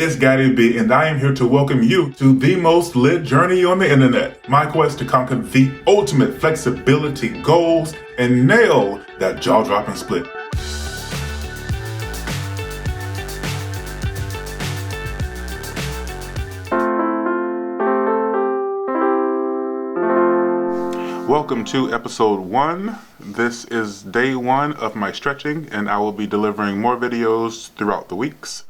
It's Gaddy Bee, and I am here to welcome you to the most lit journey on the internet. My quest to conquer the ultimate flexibility goals and nail that jaw-dropping split. Welcome to episode 1. This is day 1 of my stretching, and I will be delivering more videos throughout the weeks.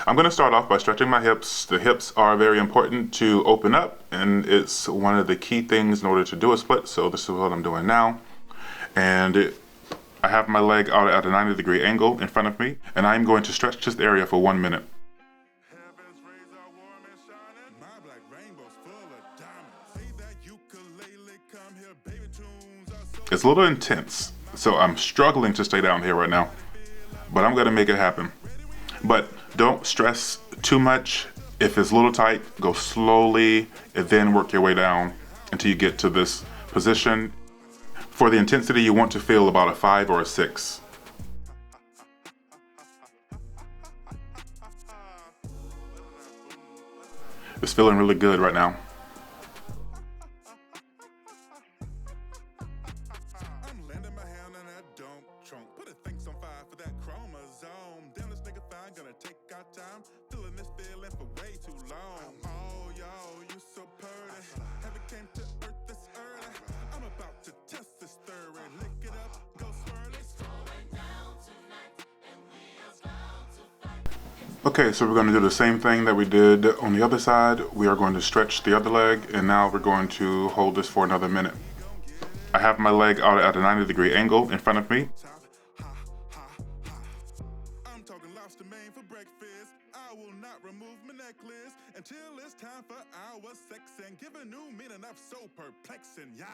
I'm going to start off by stretching my hips. The hips are very important to open up, and it's one of the key things in order to do a split, so this is what I'm doing now. And I have my leg out at a 90-degree angle in front of me, and I'm going to stretch this area for 1 minute. It's a little intense, so I'm struggling to stay down here right now, but I'm going to make it happen. But don't stress too much. If it's a little tight, go slowly and then work your way down until you get to this position. For the intensity, you want to feel about a 5 or a 6. It's feeling really good right now. Okay, so we're going to do the same thing that we did on the other side. We are going to stretch the other leg, and now we're going to hold this for another minute. I have my leg out at a 90-degree angle in front of me. I'm talking lobster main for breakfast. I will not remove my necklace until it's time for our sex and give a new meaning of so perplexing, yeah.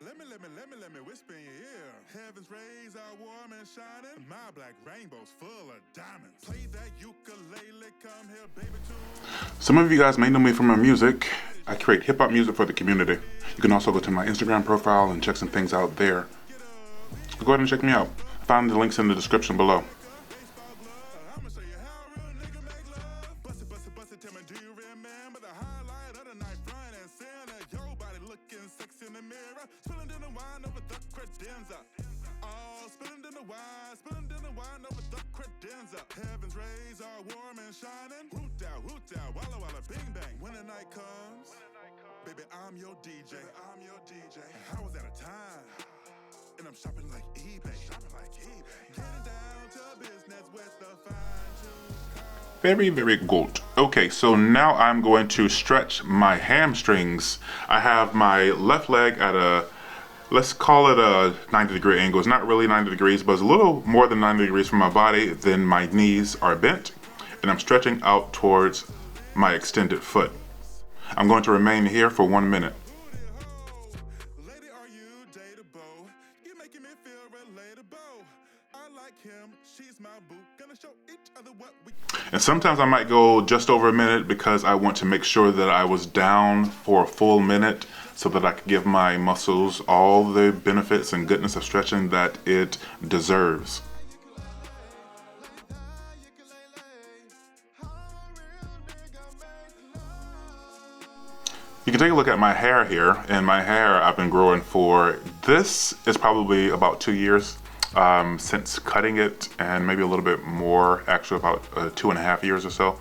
Let me whisper in your ear. Heaven's rays are warm and shining. My black rainbow's full of diamonds. Play that ukulele, come here, baby, tune. Some of you guys may know me from my music. I create hip-hop music for the community. You can also go to my Instagram profile and check some things out there. Go ahead and check me out. Find the links in the description below. Heaven's rays are warm and shining. Woot out, walla walla, bing bang. When the night comes, baby, I'm your DJ. I was out of time, and I'm shopping like eBay. Getting down to business with the fine-tuned. Very, very good. Okay, so now I'm going to stretch my hamstrings. I have my left leg at a, let's call it a 90-degree angle. It's not really 90 degrees, but it's a little more than 90 degrees from my body. Then my knees are bent, and I'm stretching out towards my extended foot. I'm going to remain here for 1 minute. And sometimes I might go just over a minute because I want to make sure that I was down for a full minute so that I can give my muscles all the benefits and goodness of stretching that it deserves. You can take a look at my hair here, and my hair I've been growing for, this is probably about 2 years since cutting it, and maybe a little bit more, actually about 2.5 years or so.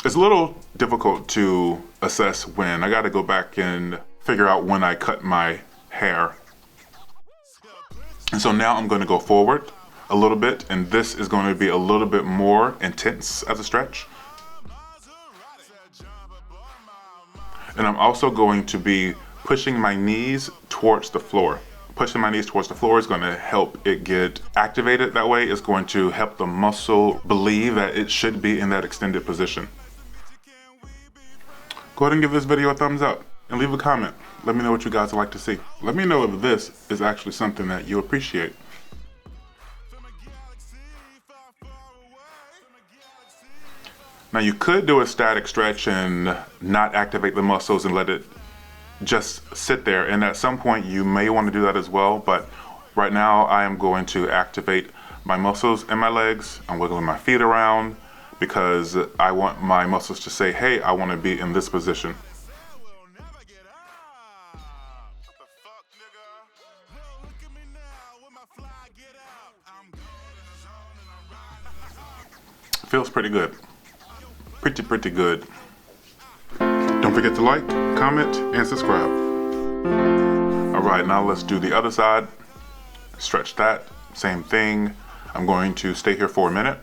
It's a little difficult to assess when. I got to go back and figure out when I cut my hair. And so now I'm going to go forward a little bit, and this is going to be a little bit more intense as a stretch. And I'm also going to be pushing my knees towards the floor. Pushing my knees towards the floor is going to help it get activated that way. It's going to help the muscle believe that it should be in that extended position. Go ahead and give this video a thumbs up and leave a comment. Let me know what you guys would like to see. Let me know if this is actually something that you appreciate. Now you could do a static stretch and not activate the muscles and let it just sit there, and at some point you may want to do that as well, but right now I am going to activate my muscles in my legs. I'm wiggling my feet around because I want my muscles to say, hey, I want to be in this position. Feels pretty good. Pretty good. Don't forget to like, comment, and subscribe. Alright, now let's do the other side. Stretch that. Same thing. I'm going to stay here for a minute.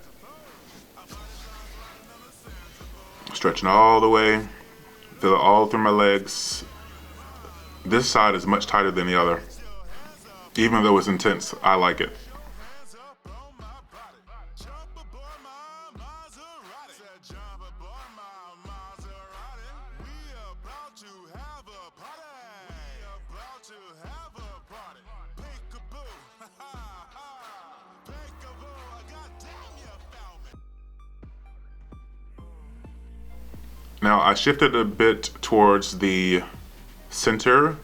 Stretching all the way. Feel it all through my legs. This side is much tighter than the other. Even though it's intense, I like it. Now I shifted a bit towards the center.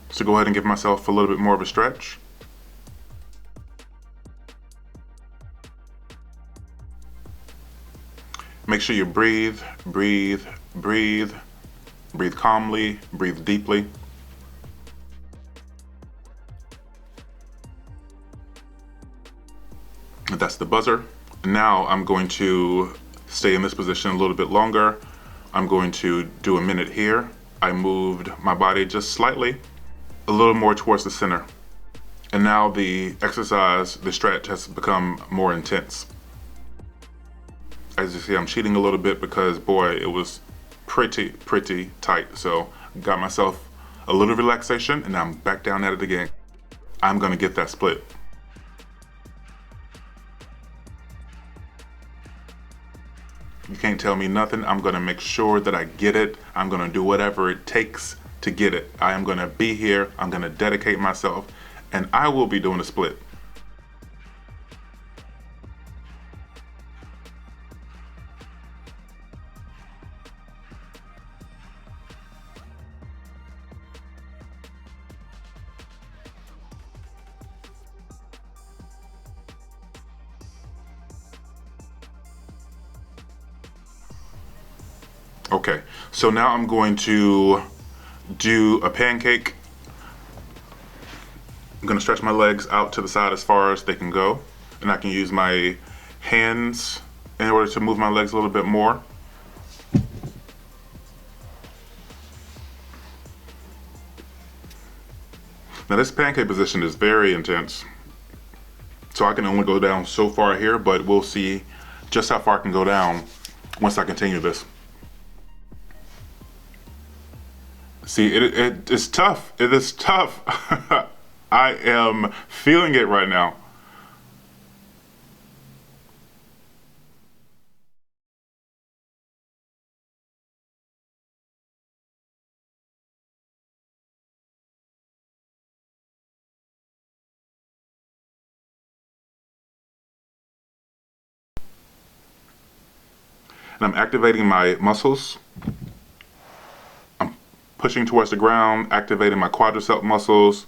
So go ahead and give myself a little bit more of a stretch. Make sure you breathe, breathe, breathe. Breathe calmly, breathe deeply. And that's the buzzer. Now I'm going to stay in this position a little bit longer. I'm going to do a minute here. I moved my body just slightly, a little more towards the center. And now the exercise, the stretch has become more intense. As you see, I'm cheating a little bit because boy, it was pretty tight. So got myself a little relaxation and I'm back down at it again. I'm gonna get that split. You can't tell me nothing. I'm gonna make sure that I get it. I'm gonna do whatever it takes to get it. I am gonna be here. I'm gonna dedicate myself and I will be doing a split. Okay, so now I'm going to do a pancake. I'm gonna stretch my legs out to the side as far as they can go, and I can use my hands in order to move my legs a little bit more. Now this pancake position is very intense, so I can only go down so far here, but we'll see just how far I can go down once I continue this. See, it is tough. It is tough. I am feeling it right now. And I'm activating my muscles. Pushing towards the ground, activating my quadricep muscles,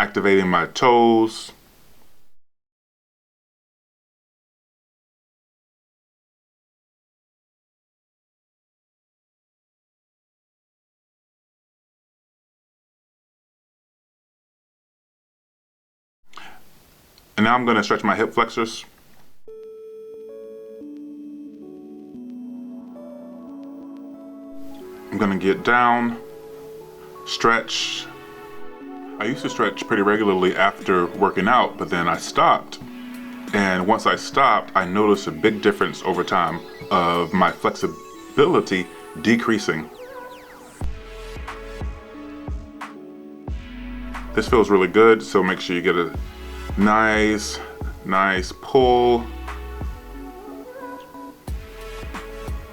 activating my toes. And now I'm going to stretch my hip flexors. I'm going to get down, stretch. I used to stretch pretty regularly after working out, but then I stopped. And once I stopped, I noticed a big difference over time of my flexibility decreasing. This feels really good, so make sure you get a nice pull.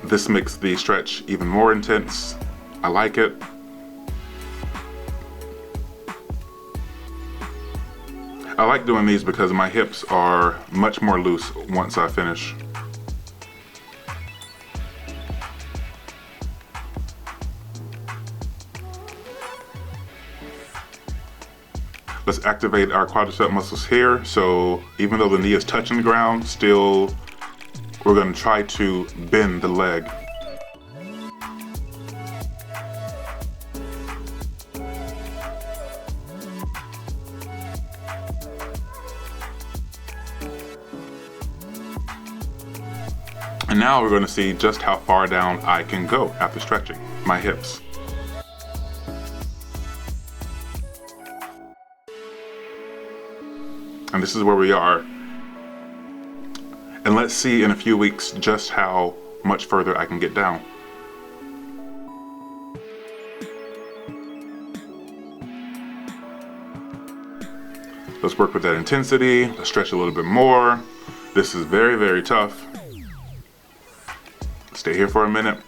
This makes the stretch even more intense. I like it. I like doing these because my hips are much more loose once I finish. Let's activate our quadricep muscles here. So even though the knee is touching the ground, still we're going to try to bend the leg. And now we're going to see just how far down I can go after stretching my hips. And this is where we are. And let's see in a few weeks just how much further I can get down. Let's work with that intensity. Let's stretch a little bit more. This is very, very tough. Stay here for a minute.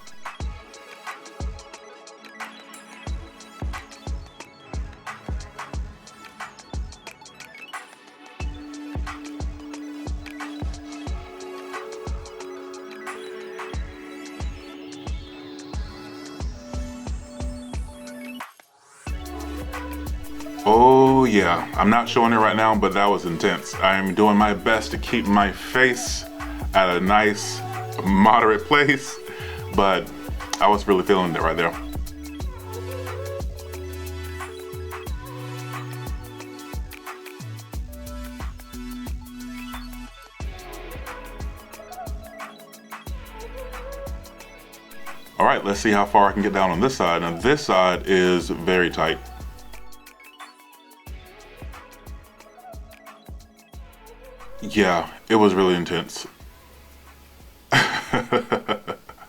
Oh yeah, I'm not showing it right now, but that was intense. I'm doing my best to keep my face at a nice, moderate place, but I was really feeling it right there. All right, let's see how far I can get down on this side. Now this side is very tight. Yeah, it was really intense.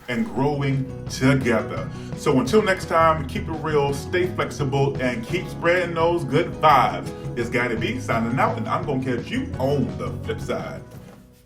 And growing together. So until next time, keep it real, stay flexible, and keep spreading those good vibes. It's Gaddy Bee signing out, and I'm gonna catch you on the flip side.